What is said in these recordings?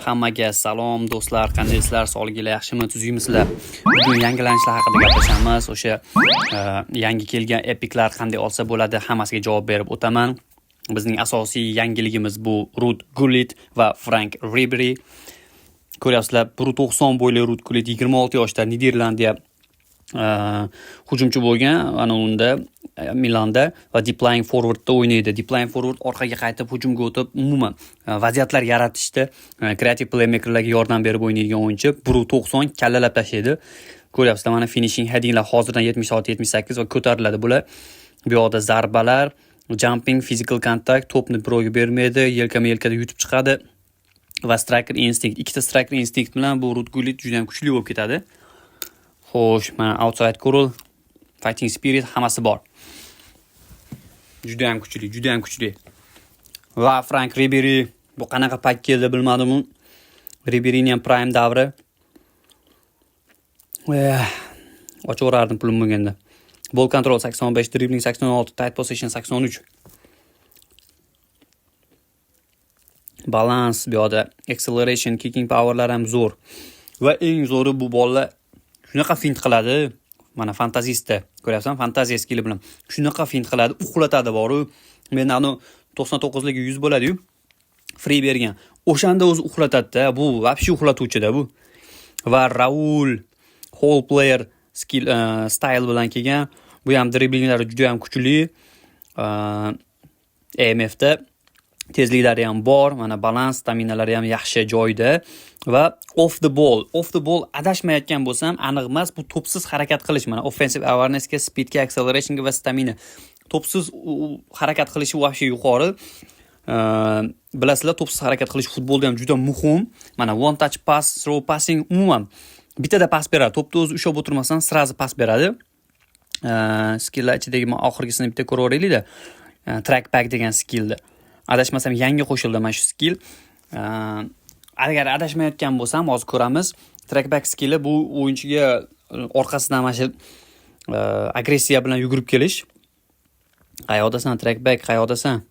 Hammaga salom do'stlar, qandaysizlar? Sog'liginglar yaxshimi, tuzukmisizlar? Bugun yangilanishlar haqida gaplashamiz. O'sha yangi kelgan epiklar qanday olsa bo'ladi, hammasiga javob berib o'taman. Bizning asosiy yangiligimiz bu Ruud Gullit va Frank Ribery. Ko'ryapsizlar, 1.90 bo'yli Ruud Gullit 26 yoshda Niderlandiya hujumchi bo'lgan, ana unda Milanda va deep lying forwardda o'ynaydi. Deep lying forward orqaga qaytib hujumga o'tib, umuman vaziyatlar yaratishda kreativ playmakerlarga yordam berib o'ynaydigan o'yinchi. 1.90 kallalab tashlaydi. Ko'ryapsizlar, mana finishing headinglar hozirdan 76-78 va ko'tariladi bular. Bu yoqda zarbalar, jumping, physical contact, to'pni birovga bermaydi, yelkama-yelkada yutib chiqadi va striker instinct. Ikkita striker instinct bilan bu Ruud Gullit juda ham kuchli bo'lib ketadi. Xo'sh, mana outside curl, fighting spirit hammasi bor. Juda ham kuchli. Va Frank Ribery bu qanaqa payt keldi bilmadim. Riberyning ham prime davri. Ochaverardim pulim bo'lganda. Ball control 85, dribbling 86, tight possession 83. Balance bu yoqda, acceleration, kicking powerlar ham zo'r. Va eng zo'ri bu bolalar shunaqa fint qiladi. Mana fantazistda, ko'ryapsan, fantaziya skilli bilan shunaqa fint qiladi, uxlatadi boru. Men ana 99 ga 100 bo'ladi-yu. Free bergan. O'shanda o'zi uxlatadi-da. Bu vobshe uxlatuvchi-da bu. Va Raul whole player skill style bilan kelgan. Bu ham driblinglari juda ham kuchli. EMFda tezliklari ham bor, mana balans, staminalari ham yaxshi joyda va off the ball adashmayotgan bo'lsam, aniq emas, bu to'psiz harakat qilish, mana offensive awarenessga, speedga, accelerationga va stamina. To'psiz harakat qilishi vobshe yuqori. Bilasizlar, to'psiz harakat qilish futbolda ham juda muhim. Mana one touch pass, throw passing, umuman bitada pas beradi. To'pni o'zi ushlab o'tirmasdan srazi pas beradi. Skilllar ichidagi oxirgisini bitta ko'raveraylik-da. Track back degan skillda. Adashmasam yangi qo'shildi mana shu skill. Agar adashmayotgan bo'lsam, hozir ko'ramiz. Trackback skilli bu o'yinchiga orqasidan mana shu agressiya bilan yugurib kelish. Qayoqdasan trackback, qayoqdasan?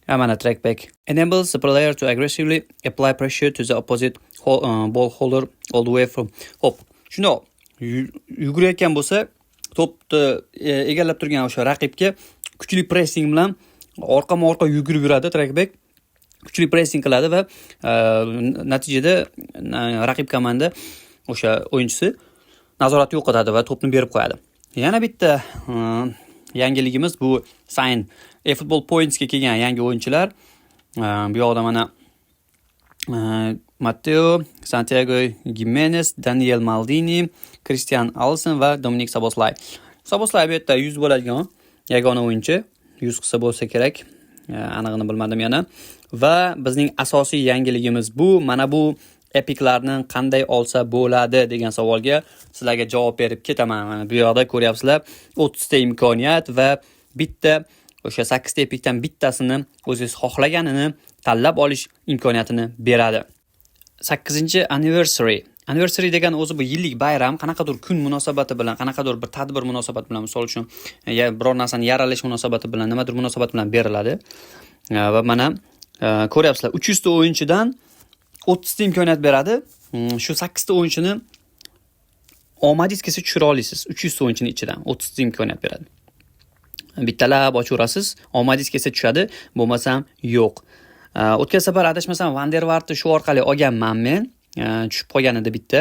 Mana trackback enables the player to aggressively apply pressure to the opposite ball holder all the way from. Hop. Shundoq yugurayotgan bo'lsa, to'pni egallab turgan o'sha raqibga kuchli pressing bilan orqama-orqa yugurib yuradi trackback. Kuchli pressing qiladi va natijada raqib komanda o'sha o'yinchisi nazoratni yo'qotadi va to'pni berib qo'yadi. Yana bitta yangiligimiz bu Sign eFootball Points ga kelgan yangi o'yinchilar. Bu yoqda mana Matteo, Santiago Gimenez, Daniel Maldini, Christian Alsen va Dominik Szoboszlai. Szoboszlai bu yerda 100 bo'ladigan yagona o'yinchi. 100 qilsa bo'lsa kerak. Anig'ini bilmadim yana. Va bizning asosiy yangiligimiz bu. Mana bu epiklarni qanday olsa bo'ladi degan savolga sizlarga javob berib ketaman. Mana bu yoqda ko'ryapsizlar, 30 ta imkoniyat va bitta o'sha 8 ta epikdan bittasini o'zingiz xohlaganini tanlab olish imkoniyatini beradi. 8-anniversary. Anniversary degan o'zi bu yillik bayram, qanaqadir kun munosabati bilan, qanaqadir bir tadbir munosabati bilan, misol uchun biror narsani yaralish munosabati bilan, nimadir munosabat bilan beriladi. Va mana ko'ryapsizlar, 300 ta o'yinchidan 30 ta imkoniyat beradi. Shu 8 ta o'yinchini omadingiz kelsa tushira olasiz. 300 ta o'yinchining ichidan 30 ta imkoniyat beradi. Bittalab ochaverasiz, omadingiz kelsa tushadi, bo'lmasam yo'q. O'tgan safar adashmasam Van der Vaartni shu orqali olganman men. Tushib qolgan edi bitta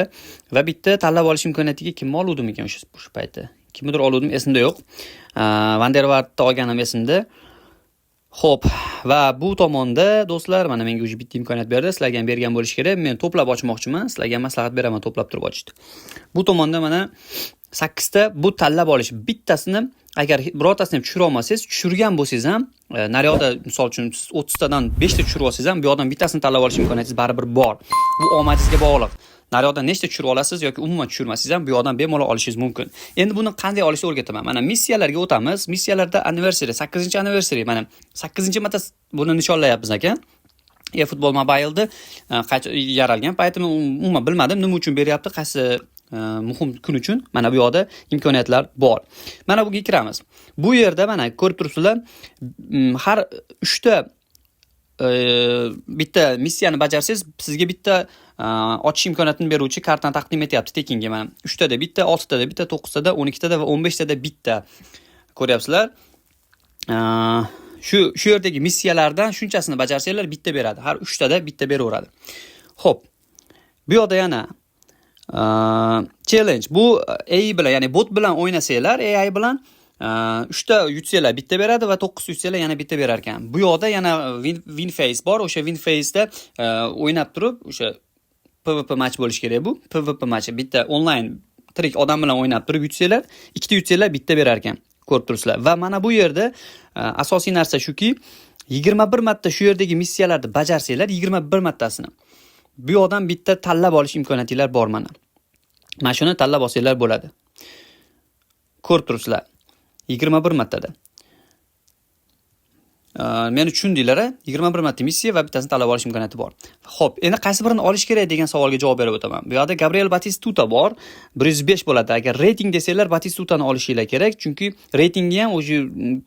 va bitta tanlab olish imkoniyatiga kimni oluvdim ekan o'sha paytda. Kimnidir oluvdim, esimda yo'q. Van der Vaartni olganim esimda. Xo'p, va bu tomonda do'stlar, mana menga o'sha bitta imkoniyat berdi. Sizlarga ham bergan bo'lish kerak. Men to'plab ochmoqchiman. Sizlarga maslahat beraman to'plab turib ochishni. Bu tomonda mana 8 ta bu tanlab olish. Bittasini agar birortasini ham tushira olmasangiz, tushirgan bo'lsangiz ham, naryoqda misol uchun 30 tadan 5 ta tushirib olsangiz ham, bu yoqdan bittasini tanlab olish imkoniyatingiz baribir bor. Bu omadingizga bog'liq. Naryoqda nechta tushirib olasiz yoki umuman tushirmasangiz ham bu yoqdan bemalol olishingiz mumkin. Endi buni qanday olishni o'rgataman. Mana missiyalarga o'tamiz. Missiyalarda anniversary, 8-anniversary, mana 8-marta buni nishonlayapmiz ekan. eFootball Mobile'da yaralgan paytimni umuman bilmadim, nima uchun beryapti, qaysi muhim kun uchun. Mana bu yoqda imkoniyatlar bor. Mana bunga kiramiz. Bu yerda mana ko'rib turibsizlar, har 3 ta bitta missiyani bajarsangiz, sizga bitta ochish imkoniyatini beruvchi kartani taqdim etyapti tekinga. Mana 3 tada bitta, 6 tada bitta, 9 tada, 12 tada va 15 tada bitta. Ko'ryapsizlar? Shu yerdagi missiyalardan shunchasini bajarsanglar bitta beradi. Har 3 tada bitta beraveradi. Xo'p. Bu yoqda yana challenge. Bu AI bilan, ya'ni bot bilan o'ynasanglar, AI bilan 3 ta yutsanglar bitta beradi va 9 yutsanglar yana bitta berar ekan. Bu yoqda yana Winface bor. O'sha Winface'da o'ynab turib, o'sha PvP match bo'lish kerak bu. PvP match bitta onlayn tirik odam bilan o'ynab turib yutsanglar, ikkita yutsanglar bitta berar ekan. Ko'rib turibsizlar. Va mana bu yerda asosiy narsa shuki, 21 marta shu yerdagi missiyalarni bajarsanglar, 21 martasini bu yoqdan bitta tanlab olish imkoniyatinglar bor mana. Mana shuni tanlab olsanglar bo'ladi. Ko'rib turibsizlar. 21 martada. Meni tushundinglar, 21 marta missiya va bittasini tanlab olish imkoniyati bor. Xo'p, endi qaysi birini olish kerak degan savolga javob berib o'taman. Bu yoqda Gabriel Batistuta bor, 105 bo'ladi. Agar rating desanglar, Batistutani olishinglar kerak, chunki reytingi ham, o'zi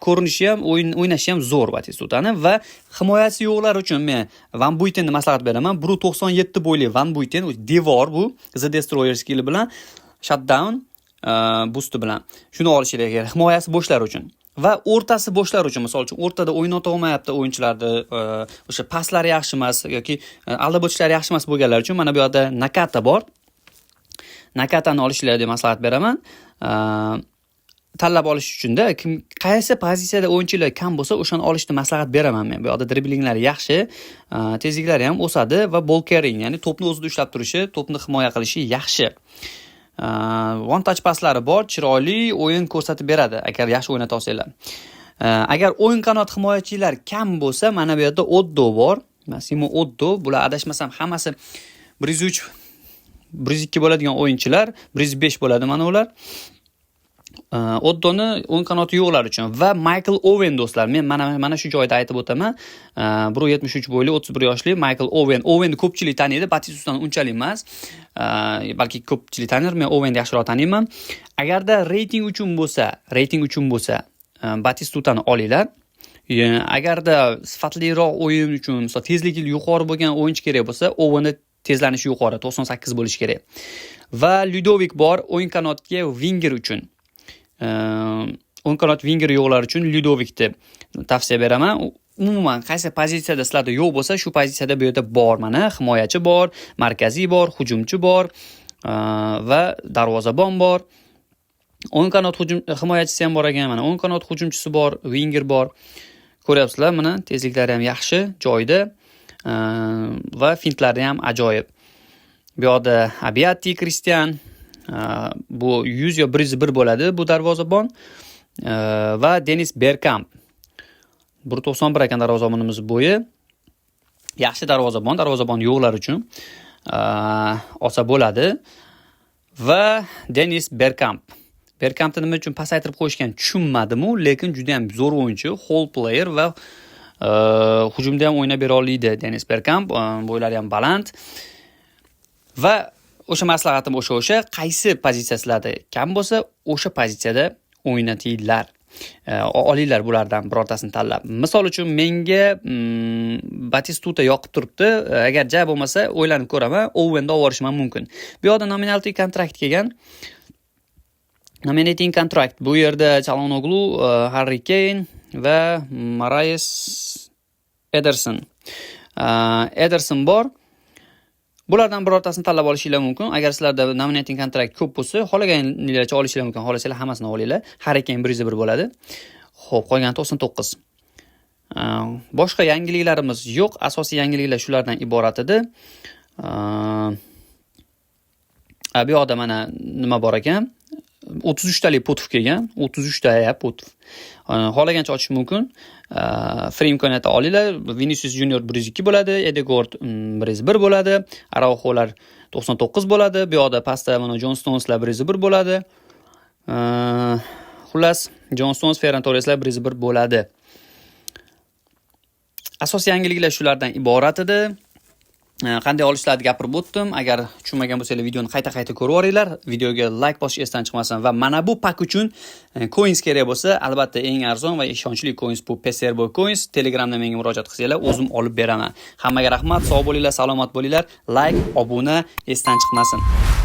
ko'rinishi ham, o'ynashi ham zo'r Batistutani va himoyasi yo'qlar uchun men Van Buitenni maslahat beraman. 197 bo'yli Van Buiten, devor bu, The Destroyer skilli bilan, shutdown boost bilan. Shuni olishinglar kerak, himoyasi bo'shlar uchun. Va o'rtasi bo'shlar uchun, misol uchun o'rtada o'ynata olmayapti o'yinchilarni, o'sha paslari yaxshi emas yoki aldabochlari yaxshi emas bo'lganlar uchun mana bu yerda Nakata bor. Nakatani olishinglarga maslahat beraman. Tanlab olish uchun-da, qaysi pozitsiyada o'yinchilar kam bo'lsa, o'shani olishni maslahat beraman men. Bu yerda driblinglari yaxshi, tezliklari ham o'sadi va ball carrying, ya'ni to'pni o'zida ushlab turishi, to'pni himoya qilishi yaxshi. One touch paslari bor, chiroyli o'yin ko'rsatib beradi agar yaxshi o'ynata olsanglar. Agar o'yin qanot himoyachilar kam bo'lsa, mana bu yerda Oddo bor. Massimo Oddo, bular adashmasam hammasi 103, 102 bo'ladigan o'yinchilar, 105 bo'ladi mana ular. Oddoni o'ng qanoti yo'qlar uchun va Michael Owen do'stlar, men mana shu joyda aytib o'taman. 173 bo'yli, 31 yoshli Michael Owen. Owenni ko'pchilik taniydi, Batistutani unchalik emas. Balki ko'pchilik tanir, men Owenni yaxshiroq taniyman. Agarda rating uchun bo'lsa, Batistutani olinglar. Agarda sifatliroq o'yin uchun, masalan, tezligi yuqori bo'lgan o'yinchi kerak bo'lsa, Owenni tezlanishi yuqori, 98 bo'lishi kerak. Va Ludovic bor, o'yin qanotga winger uchun. O'ng qanot winger yo'qlar uchun Ludovicni tavsiya beraman. Umuman qaysi pozitsiyada sizlarda yo'q bo'lsa, shu pozitsiyada bu yerda bor mana, himoyachi bor, markaziy bor, hujumchi bor va darvozabon bor. O'ng qanot himoyachisi ham bor ekan, mana o'ng qanot hujumchisi bor, winger bor. Ko'ryapsizlar, mana tezliklari ham yaxshi joyda va fintlari ham ajoyib. Bu yoqda Abiati Cristian, bu 100 yo 101 bo'ladi bu darvozabon va Denis Bergkamp 191 ekan darvozabonimiz bo'yi. Yaxshi darvozabon yo'qlar uchun olsa bo'ladi. Va Denis Bergkampni nima uchun pasaytirib qo'yishgan tushunmadim-u, lekin juda ham zo'r o'yinchi, whole player va hujumda ham o'ynab bera oladi Denis Bergkamp, bo'ylari ham baland. Va o'sha maslahatim o'sha qaysi pozitsiyasida kam bo'lsa, o'sha pozitsiyada o'ynatinglar. Olinglar bulardan birortasini tanlab. Misol uchun menga Batistuta yoqib turibdi. Agar ja bo'lmasa, o'ylanib ko'raman, Owenni olib olishim mumkin. Bu yoqda nominating kontrakt kelgan. Nominating kontrakt bu yerda Çalhanoğlu, Harry Kane va Marais Ederson bor. Bulardan birortasini tanlab olishinglar mumkin. Agar sizlarda nominating kontrakt ko'p bo'lsa, xohlaganinglarcha olishinglar mumkin. Xohlasanglar hammasini olinglar. Harry Kane 101 bo'ladi. Xo'p, qolgan 99. Boshqa yangiliklarimiz yo'q. Asosiy yangiliklar shulardan iborat edi. Bu yoqda mana nima bor ekan? 33 talik potov kelgan. 33 ta potov. Xohlagancha ochish mumkin. Free imkoniyatni olinglar. Vinicius Junior 102 bo'ladi, Edegord 101 bo'ladi, Araujolar 99 bo'ladi. Bu yoqda pastda mana John Stoneslar 101 bo'ladi. Xullas, John Stones, Ferran Torreslar 101 bo'ladi. Asosiy yangiliklar shulardan iborat edi. qanday olishlarni gapirib o'tdim. Agar tushunmagan bo'lsangiz videoni qayta ko'rib o'ringlar. Videoga like bosish esdan chiqmasin va mana bu pak uchun coins kerak bo'lsa, albatta eng arzon va ishonchli coins bu Peserboy coins. Telegramda menga murojaat qilsanglar, o'zim olib beraman. Hammaga rahmat, sog' bo'linglar, salomat bo'linglar. Like, obuna esdan chiqmasin.